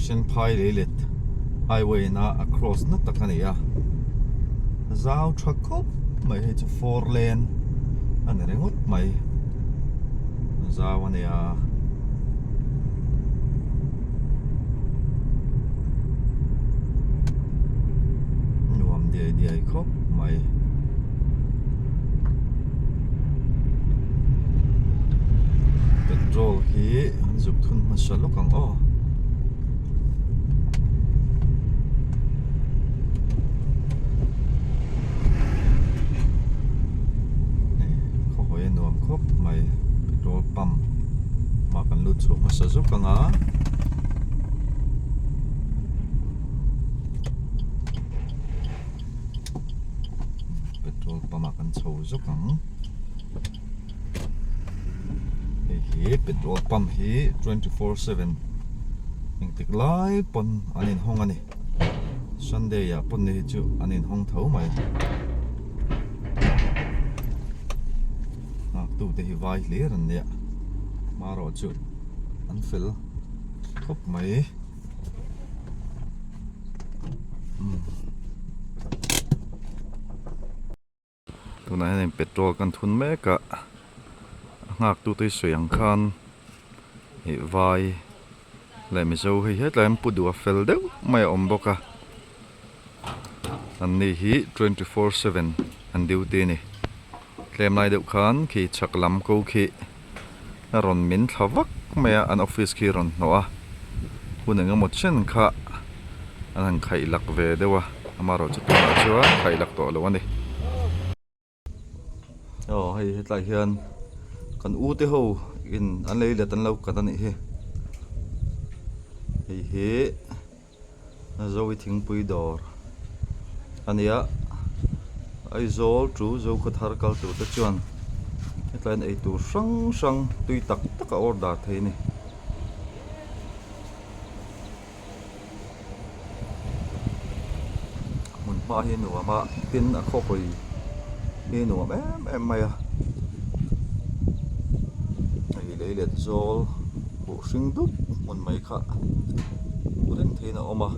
tuition pai le let highway na across na takania zau truck khop mai he chu 4 lane an rengot mai zau ania nuam dia khop mai petrol hi zuk thun ma shalokang o khop mai petrol pump ma kan lut chu ma sa zuk anga petrol pump kan chho zuk ang hi petrol pump hi 24/7 ning tik lai pon anin hong ani Sunday ya pon ni chu anin hong thau mai tu te hi vai ler an ne maro chu an fill khop mai tu na hen petrol kan thun me ka ngak tu te soyang khan hi vai le mi zo hi het lam pu du fel deu mai om boka an ni hi 24/7 an duty ni tlem lai deuh khan khi chak lam ko khi ron min thlawak maya an office khi ron hnoa hunanga mo chen kha an khai lak ve dewa amaro chu ta chuan khai lak to lo ani hei hetlai hian kan u te ho in an lei le tan lo kan ani he na zo i thing pui dor ania ai zol tru zo ko thar kal tu ta chuan hetlai ei tu sang tui tak a order thei ni mun pa hi nu ama tin a kho koi hi nu em mai a ai le let zol bu sing dup mun mai kha reng thei na oma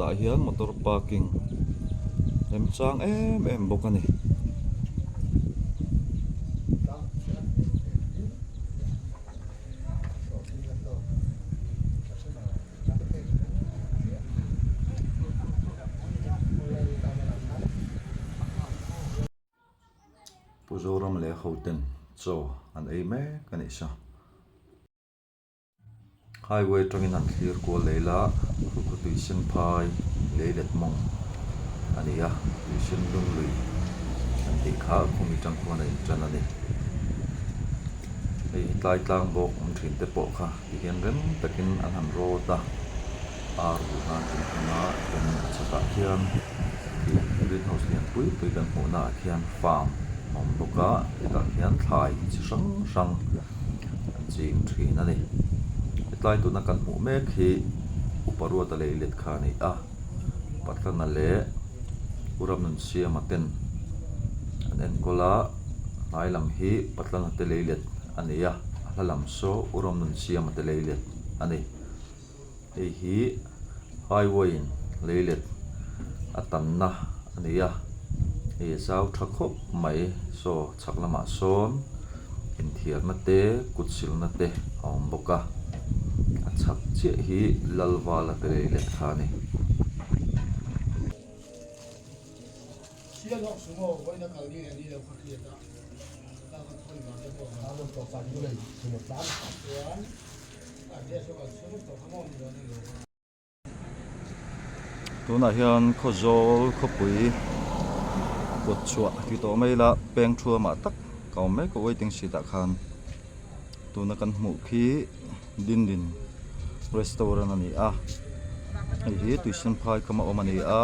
ta hian motor parking rem chang em bok ani puzoram le hoten cho an ei me kan isa highway tangin an clear ko leila ku tuition pai leilet mong ania tuition lung lui an ti kha khumi tang ko nei chan ani ei tlai tlang bok om thin te po kha ti hian rem takin an han ro ta ar bu han tin na kan chaka khian greenhouse lian pui kan ho na khian farm om boka ta khian thlai chi sang an ching thin ani tlai tu na kan mu me khi uparua ta lei let kha nei a patlan na le uram nun siam aten an en kola lai lam hi patlan te lei let ania hlalam so uram nun siam te lei let ani ei hi highway lei let atan na ania ei zau thakop mai so chaklama son in thiar na te kutsil na te om boka chak che hi lalwala te le khani sia no sumo ko na ka ni ni le khati ta ta ka thoi ma le ko ha lo to sa ni le sumo ta wan a de so ka sumo to ha mo ni ni lo tu na hian kho zol kho pui ko chua ti to mai la peng thua ma tak kaw me ko waiting si ta khan tu na kan mu khi din restaurant ani a hi tuition pai kama omani a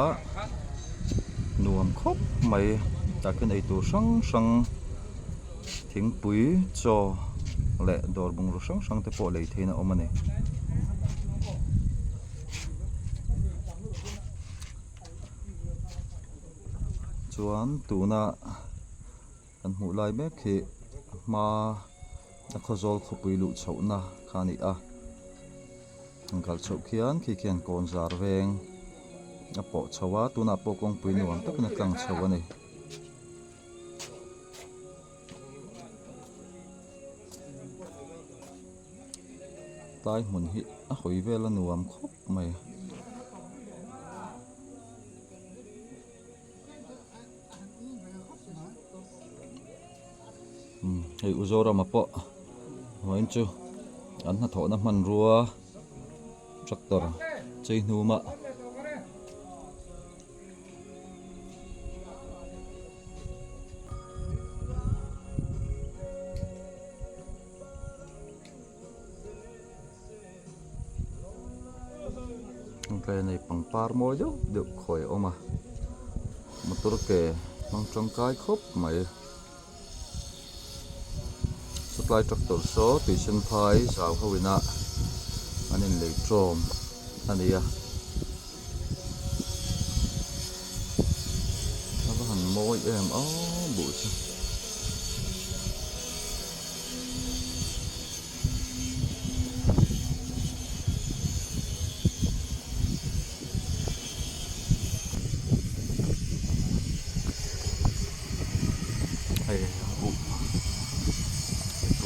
nuam khop mai takin ei tu sang thing pui cho le dor bung ro sang te po lei theina omani chuan tuna kan hmu lai mek hi ma na khozol khopui lu chhouna khani a angkal chho khian khi khian kon zar veng a po chhowa tuna po kong pui nuam tak na tlang chho ani tai mun hi a hoi vel anuam khop mai hei uzora ma po hoin chu an na thona man rua tractor chei numa cái này bằng par môi đâu được khỏi ôm à motor ke mang trong cái khốp mày supply tractor số tùy sinh phai sao không na anh em lấy trộm anh đi à nó có hành môi em bụi chứ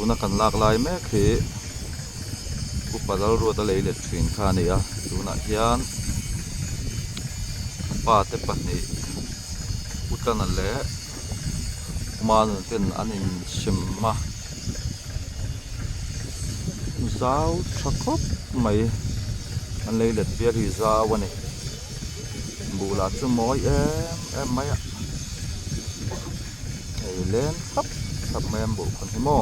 tuna kan lak lai mek hi upadal ruat a lei let thin kha ni a tuna hian pa te pahnih utan an le man ten an in simma zau thakop mai an lei let biak hi zau ani bula chu mawi em mai a ei len thap mem bu kon hi mo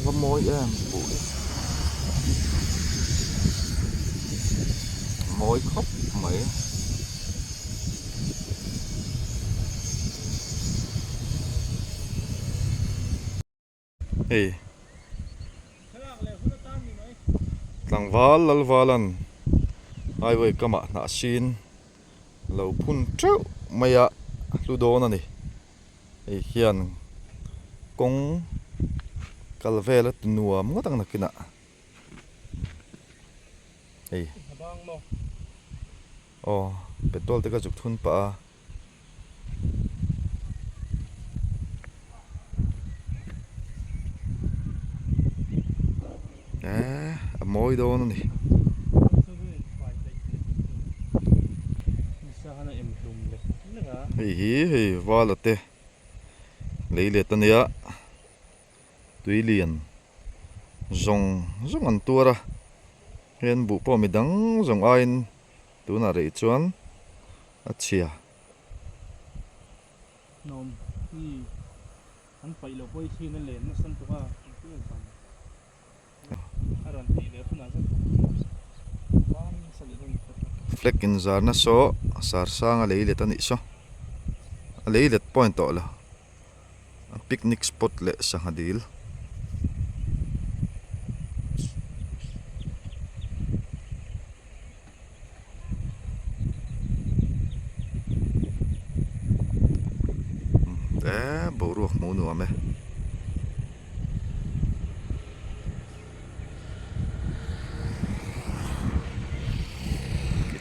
có mối em bụi mối khóc mấy hey tlang val lal valan ai vậy kama na sin lo phun treu maya ludo na ni ei hian kong kalvela nuam ngatang nakina ei petrol te ka juk thun pa moi do no ni hei valate leile tania tui lian zong an tura hen bu po mi dang zong ain tuna rei chuan a chia nom hi an pai lo poi chi na len na san tu ka tu san aran ti le phuna san wan sa le dong fleck in zar na so sar sang a leile tani so a leile point to la picnic spot le sang adil bộ ruột mũ nuông mẹ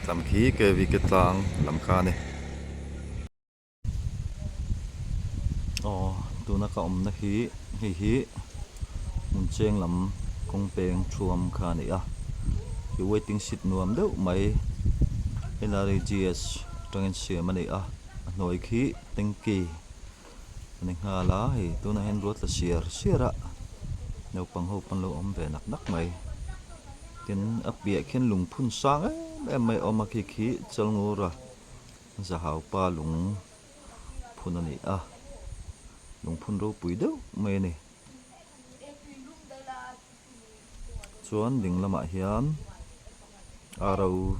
làm khí cái vì cái tang làm kha này tụi nó cộng nó khí mình chen làm công bèn chuom kha này cái waiting seat nuông đâu mày NRGS trong xe mà này nội khí tinh kỳ nên nga lá thì tôi nói hen ruột là xìa ra nếu bằng hộp bằng lỗ về nặng mày tiền ấp bịa khiến lùng phun sang ấy em mày ôm mà khí chal ngô ra giờ hào pa lùng phun này lùng phun rô bụi đâu mày này chuan đỉnh là mãi hiền arau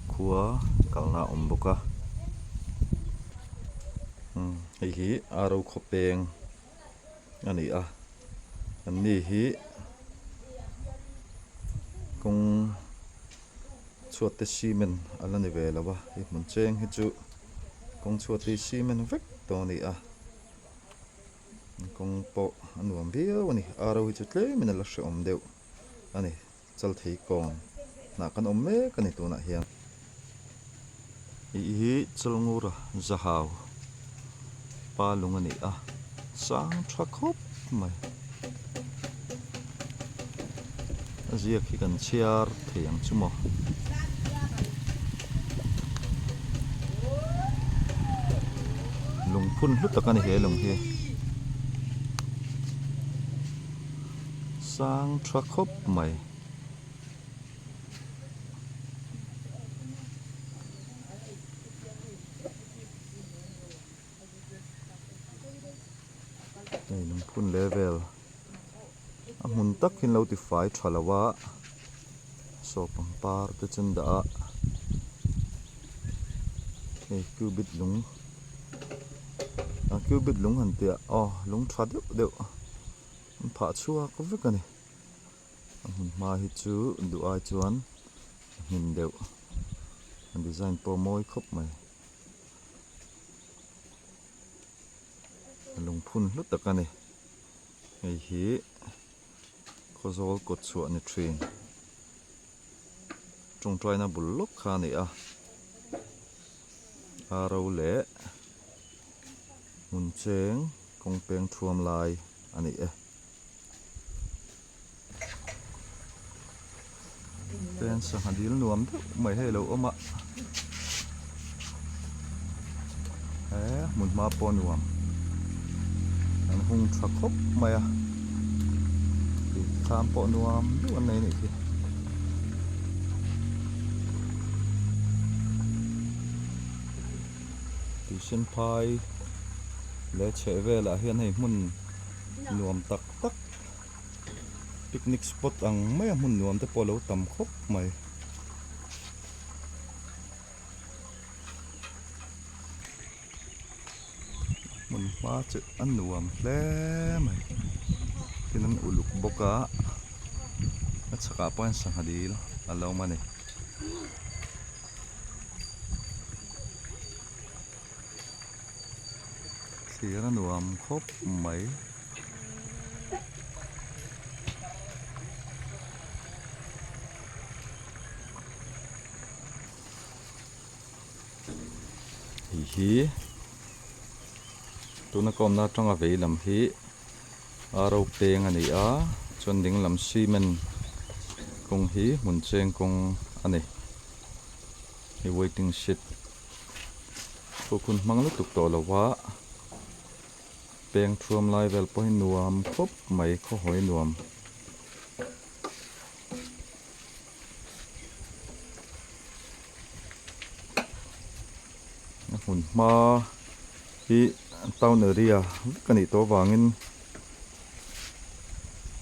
khua kalna boka hi arau khopeng ani ani hi kong chuat te cement alani ve lawa hi mun cheng hi chu kong chuat te cement vek to ni kong po anuam biao ani aro hi chutle min la hre om deuh ani chal thei kong na kan om me kan tu na hian hi chalngura zahau pa lung ani a sang tha khop mai azia khi kan chiar thiang chumo lung phun hlut takani he lung hi sang tha khop mai đây lung phun level a mun tak hin lo ti fai thalawa so pangpar te chen da ei cubit lung cubit lung han tia lung tha deuh pha chua ko vek ani hun ma hi chu du ai chuan hin deuh design po moi khop mai lung phun hlut takani ei hi khozol kot chu ani thin trong trai na bullok kha ni a aro le mun cheng kong peng thuam lai ani e pen sa hadil nuam mai he lo oma mun ma po nuam an hung tha khop mai a tham po nuam du an nei ni ki ti sen pai le che ve la hian hei mun nuam tak picnic spot ang mai mun nuam te polo tam khop mai mun ma che an nuam hle mai tinan uluk boka at saka point sang hadil alaw mani sira nuam khop mai hi tuna kom na tanga vei lam hi aro peng ani a chon ding lam cement kong hi mun cheng kong ani hi waiting shed ko kun manglu tuk to lawa peng thuam lai vel po hin nuam khop mai kho hoi nuam hun ma hi town area kani to wangin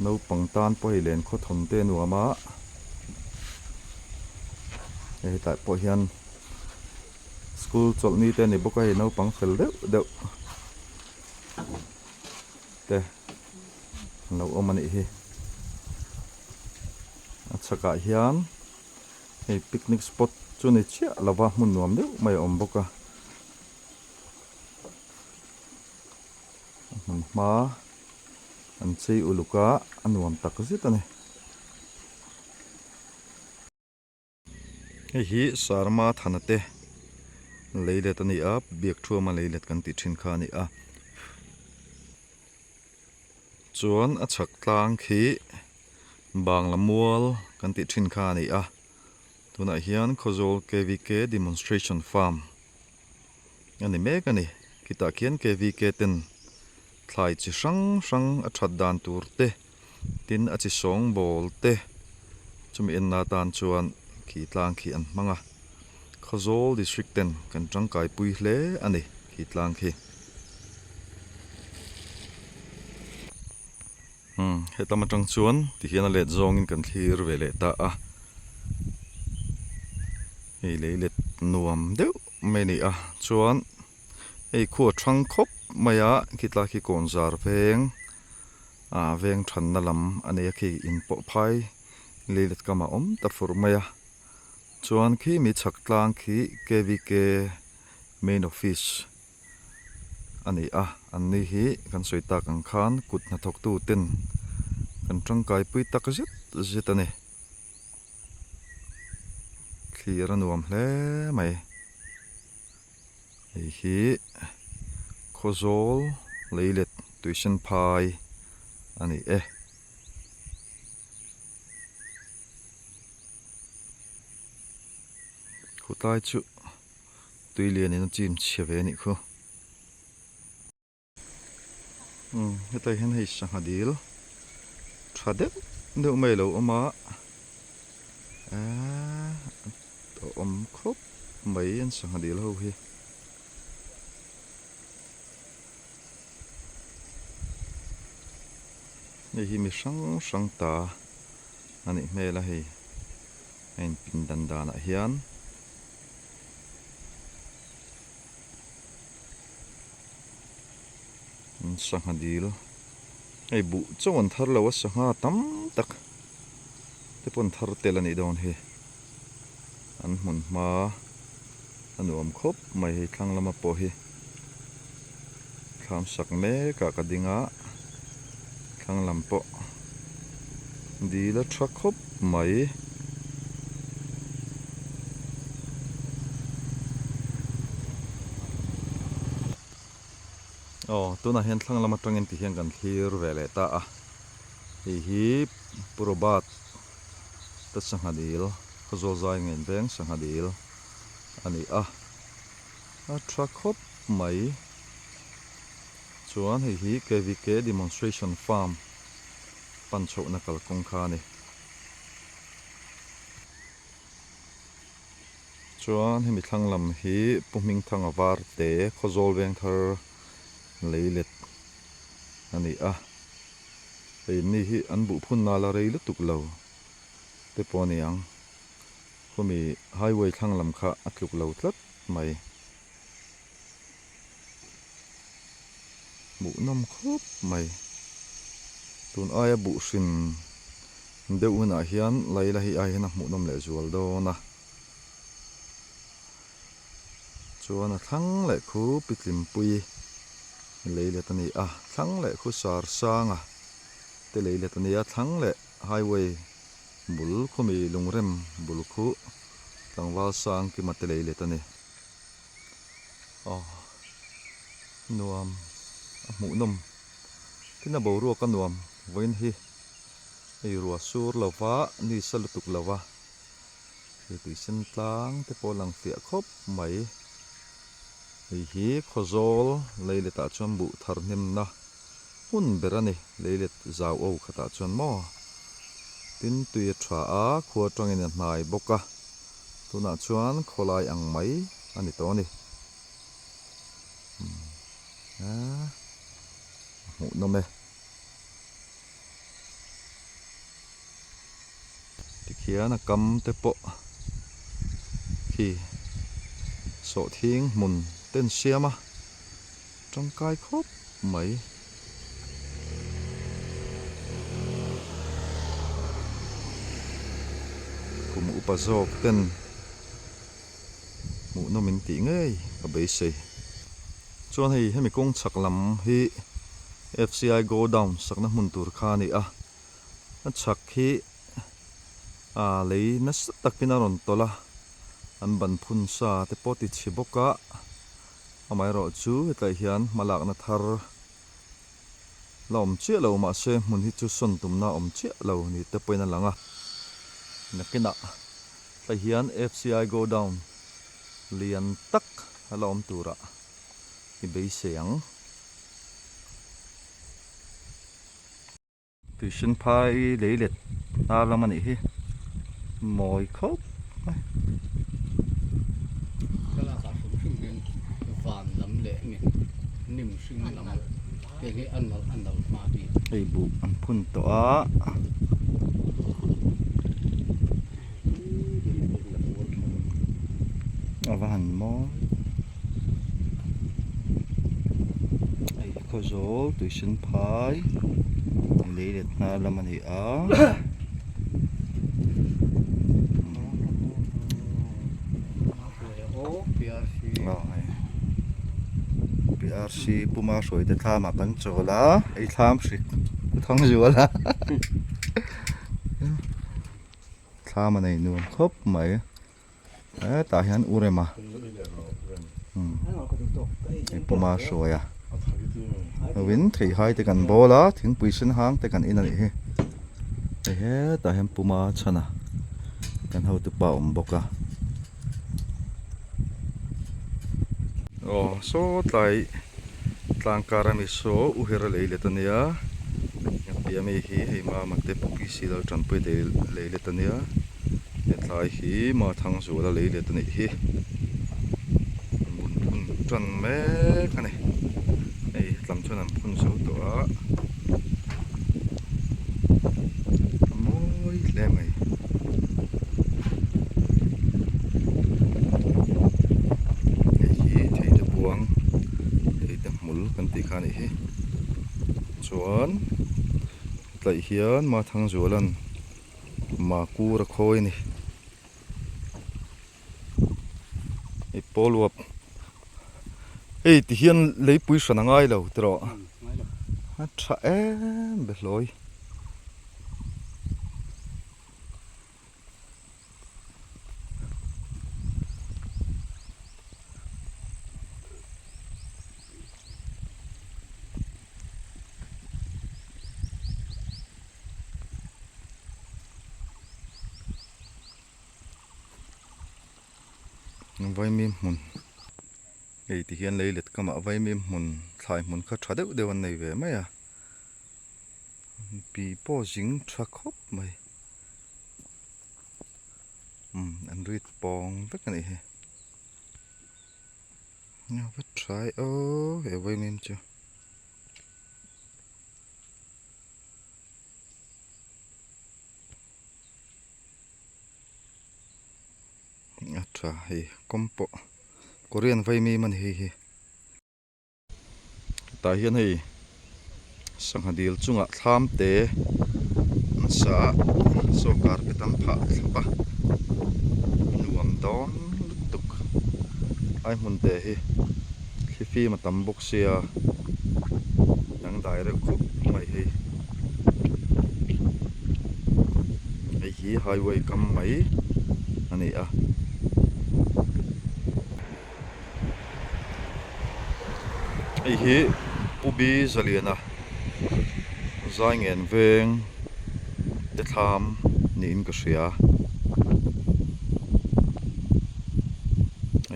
no pangtan po hi len kho thon te nuama ei tai po hian school cholni te ni boka hi no pang fel deuh te no omani hi achaka hian ei picnic spot chu ni chia lawa mun nuam deuh mai om boka ma an chei uluka anuam tak zitani hi sarma thanate leilet ani a biak thuama leilet kan ti thin kha ni a chuan a chhak tlang khi bangla mual kan ti thin kha ni a tuna hian khozol kvk demonstration farm ani mek ani kita khian kvk ten thlai chi hrang a that dan tur te tin a chi song bol te chumi en na tan chuan khi tlang khi an hmanga khozol district ten kan tangkai pui hle ani khi tlang khi hetama tang chuan ti hian a let zong in kan thlir ve le ta a ei leilet nuam deuh mai ni a chuan ei khuwa thang khop maya kitla khi konzar veng veng than na lam ane khi in po phai leilet kama om ta fur maya chuan khi mi chhak tlang khi kvk main office ani a an ni hi kan soita kan khan kut na thok tu ten kan tangkai pui tak zet ani clear anuam hle mai hi khozol leilet tuition phai ani khutai chu tuilian in chim cheve ni khu hetai hen hei sangadil thadep no mai lo ama to khop mai an sangadil ho hi ni hi mi sang ta ani mela hi ein pin dan dana hian sangadil ei bu chon thar lo sanga tam tak te pon thar tel ani don hi an mun ma anuam khop mai hi thlang lama po hi kham sak me ka dinga thlang lam po di la truck khop mai tu na hian thlang lama tangin ti hian kan thlir vele ta a hi purobat ta sangadil khazol zai ngen beng sangadil ani a truck khop mai chuan hi KVK demonstration farm pancho na kalkong kha ni chuan hemi thlang lam hi puming thang avar te khozol veng thar leilet ani a ei ni hi an bu phun na la rei lutuk lo te pawni ang khumi highway thlang lam kha atluk lo tlat mai bu nom khop mai tun aya bu sin deuh na hian laila hi ai na mu nom le zual do na chuan a thlang le khu pitlim pui leilet ani a thlang le khu sar sanga te leilet ani a thlang le highway bul khumi lungrem bul khu tlangwal sang ki ma te leilet ani nuam mu nom tina bo ru ka nuam voin hi ei ruwa sur lova ni salutuk lova ti sen tlang te polang fia khop mai hi khozol leilet a chuan bu thar hnem na hun berani leilet zau o khata chuan mo tin tui tha a khuwa tangin hnai boka tuna chuan kholai ang mai ani to ni mu nome tikhian a kam te po khi so thing mun ten siama tangkai khop mai kum upazok ten mu no min ti ngei ka be se chuan hei hemi kong chaklam hi FCI go down sakna mun tur kha ni a chak hi lei na takina ron tola an ban phun sa te poti chiboka amai ro chu hetlai hian malak na thar lom che lo ma se mun hi chu son tumna om che lo ni te poina langa nakina tlai hian FCI go down lian tak halom tura i be seang tuition phai leilet ta lamani hi moi khop van lam le nge nim sing lam te hi an dal ma bi ei bu an phun to a avan mo ei khozol tuition phai leilet na lamani a PRC BRC puma soi te thama kan chola ei tham sik thong zuala thama nei nuam khop mai ta hian urema puma soya win thei hai te kan bola thing puisin hang te kan in ani he he ta hian puma chana kan ho tu pa boka so tai tlangkarami so uhera leile tania piami hi heima makte puki silal tranpui de leile tania etlai hi ma thang zuala leile tani hi mun phun tran me kani ei tlam chuan an phun so to a moi le mai kan ti khani hi chuan tlai hian ma thang zualan ma kura khoi ni ei poluap ei ti hian leipui sana ngai lo tro a tha em be hloi vai mi mun ei ti hian leilet kama vai mi mun thlai mun kha tha deuh deuh an nei ve mai a pi po jing tha khop mai an rit pong vek ani he nha vất try e vai mi chu acha hi kompo Korean vai mi man hi ta hian hei sanghadil chunga thlam te sa so carpetam pha thapa nuam don tuk ai mun te hi fi ma tam bok sia nang dai re khup mai hi ei hi highway kam mai ani a ei hi ubi zaliana zaingen veng te tham ni in ka hria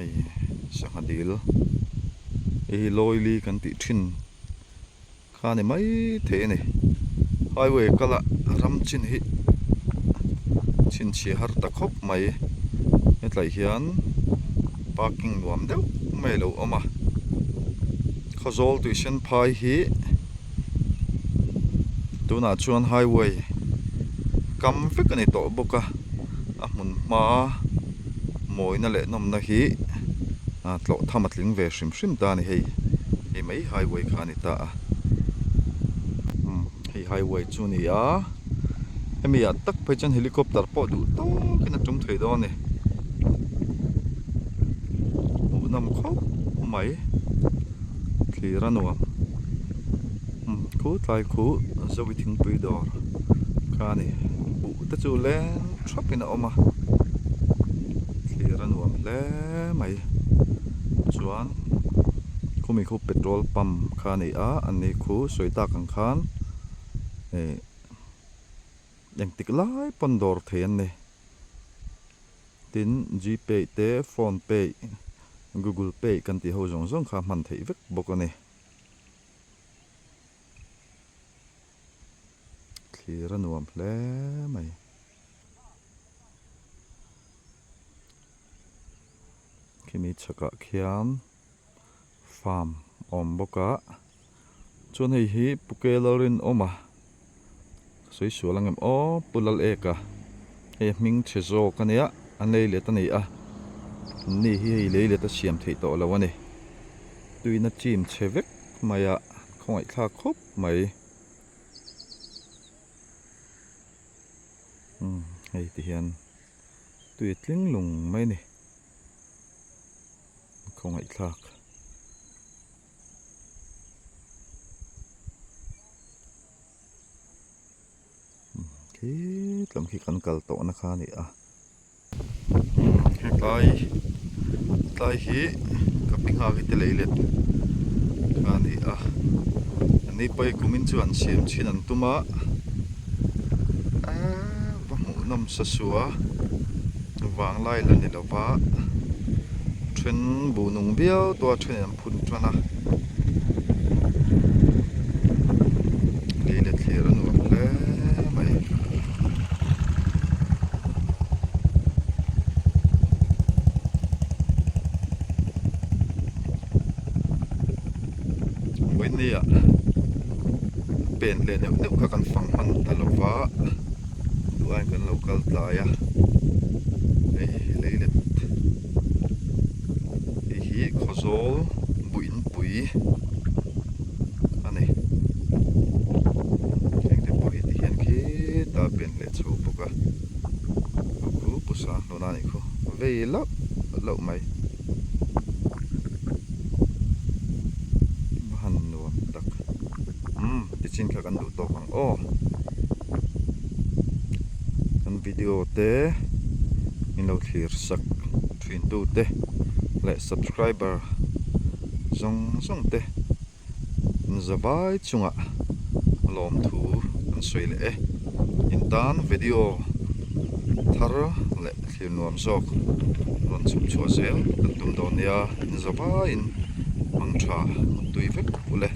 ei sanghadil ei loili kan ti thin khani mai the ni highway kala ram chin hi chin chi har ta khop mai hetlai hian parking nuam deuh mai lo oma khazol tuition phai hi tuna chuan highway kam vek ani to boka a mun ma moina le nom na hi a tlo thamatling ve hrim hrim ta ni hei ei mai highway khani ta hei highway chu ni a emi a tak phai chan helicopter po du to kina tum thei do ni nam khop mai thira nuam khu tlai khu zowi thing pui dor khani bu ta chu le thapin a oma thira nuam le mai chuan khumi khu petrol pump khani a ani khu soita kang khan yang tik lai pondor thean ne tin GPay te phone pay Google Pay kan ti ho zong zong kha man thei vek bok ani thira nuam hle mai kimi chaka khian farm om boka chun hei hi pukelarin oma soi sualangem o pulal eka e ming chezo kania anei le tani a ni hi leile ta siam thei to lawani tuina chim chevek maya khongai thla khop mai hei ti hian tui tling lung mai ni khongai thlak hi tlam khi kan kal to na kha ni a tlai hi kaping ha ki te leilet kha ni a ani pai kumin chu an siam chin an tuma va mu nam sa suwa wang lai la ni lova thuyền bu nung biao to thuyền an phun twana leilet thlir anu ple mai nia pen le ne ne ka kan fang man talova duan kan local tlaya leilet hi khozol buin pui ani keng te pui ti hian khi ta pen le chu boka ku pusa lo na ni kho veila lo mai chin kha kan du to kang o kan video te in lo thlir sak thin tu te le subscriber zong te zawai chunga lom thu kan soi le in dan video thar le thlir nuam zok ron chum chua zel kan tum don ya zawai in mang tha tui vek ule